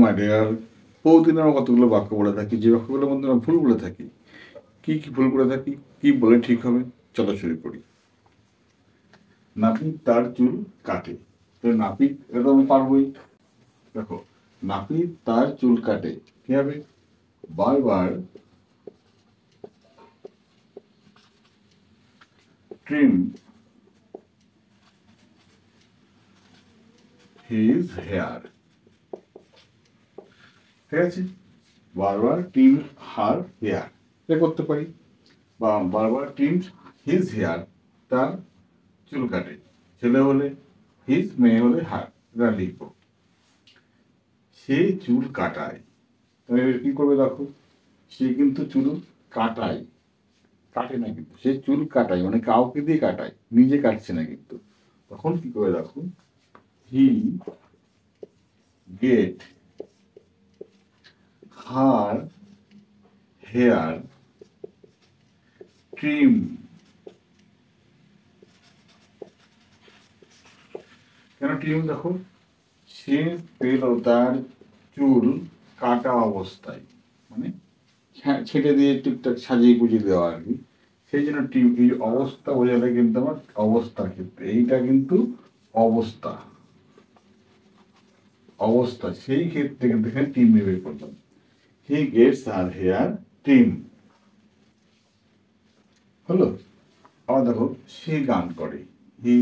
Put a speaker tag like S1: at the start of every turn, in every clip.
S1: My dear, প্রতিদিন আমরা কতগুলো বাক্য বলে থাকি, যে বাক্যগুলোর মধ্যে আমরা ভুল বলে থাকি। কি কি ভুল করে থাকি, কি বলে ঠিক হবে, চলো শুরু করি। নাপিত তার চুল কাটে। তো নাপিত, এটা তো আমি পারবোই। দেখো, নাপিত তার চুল কাটে, কি হবে? বারবার ট্রিম হিজ হেয়ার। ঠিক আছে, বারবার ট্রিম হার হেয়ার এটা করতে পারি, বা বারবার ট্রিম হিজ হেয়ার, তার চুল কাটে। ছেলে হলে হিজ, মেয়ে হলে হার, এটা লিখবো। সে চুল কাটায়, তাহলে কি করবে দেখো, সে কিন্তু চুল কাটায়, কাটে না কিন্তু, সে চুল কাটায় মানে কাউকে দিয়ে কাটায়, নিজে কাটছে না কিন্তু। তখন কি করে দেখো, he get her hair trim. কেন ট্রিম দেখো, সে পেল তার চুল কাটা অবস্থায়, মানে ছেটে দিয়ে টুকটাক সাজিয়ে গুজিয়ে দেওয়া আর কি। সেই জন্য টিম, এই অবস্থা বোঝালে কিন্তু আমার অবস্থার ক্ষেত্রে, এইটা কিন্তু অবস্থা, অবস্থা সেই ক্ষেত্রে কিন্তু এখানে টিম বের করলাম। He gets her hair trim হলো। আবার দেখো, সে গান করে, হি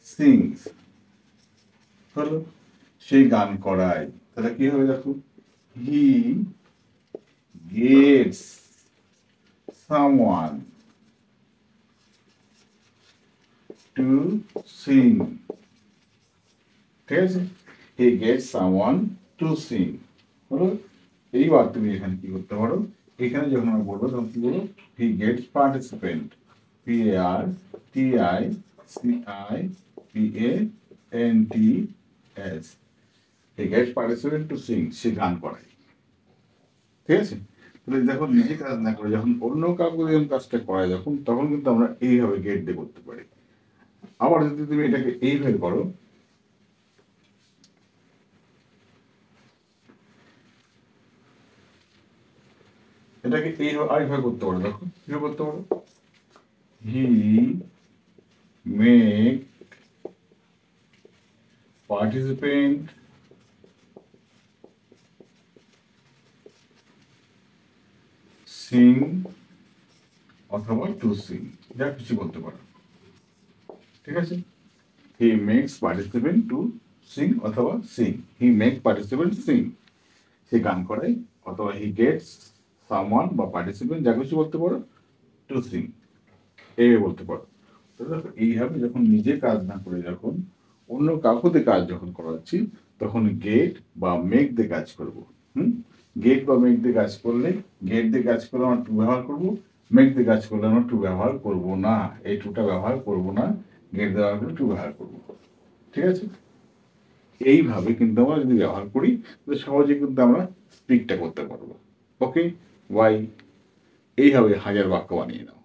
S1: সিংস হলো। সে গান করায়, তাহলে কি হবে দেখো, হি গেটস সামওয়ান টু সিং। ঠিক আছে, হি গেটস সামওয়ান টু সিং হলো। এইবার তুমি এখানে কি করতে পারো, এখানে যখন আমি বলবো তখন কি বলবো, he gets participant, PARTICIPANTS, he gets participant to sing, সে গান করায়। ঠিক আছে, তাহলে দেখো, নিজে কাজ না করে যখন অন্য কাউকে যখন কাজটা করায়, যখন তখন কিন্তু আমরা এইভাবে গেট দিয়ে করতে পারি। আবার যদি তুমি এটাকে এইভাবে করো, এটাকে এইভাবে আরেকভাবে করতে পারো। দেখো কিভাবে করতে পারো, হি মেক পার্টিসিপেন্ট সিং অথবা টু সিং, যা কিছু করতে পারো। ঠিক আছে, he makes participant to sing অথবা sing, he make participant sing, সে গান করে, অথবা হি গেটস সামওয়ান বা পার্টিসিপেন্ট, যা কিছু বলতে পারো, টু সিং, এইভাবে বলতে পারো। তো দেখো, এইভাবে যখন নিজে কাজ না করে যখন অন্য কাকুতে কাজ যখন করাচ্ছি, তখন গেট বা মেক দিয়ে কাজ করব। গেট বা মেক দিয়ে কাজ করলে, গেট দিয়ে কাজ করলে আমরা টু ব্যবহার করব, মেক দিয়ে কাজ করলে আমরা টু ব্যবহার করব না, এই টুটা ব্যবহার করব না, গেট ব্যবহার করলে টু ব্যবহার করব। ঠিক আছে, এইভাবে কিন্তু আমরা যদি ব্যবহার করি, তাহলে সহজে কিন্তু আমরা স্পিকটা করতে পারবো। ওকে, ওয়াই, এইভাবে হাজার বাক্য বানিয়ে নাও।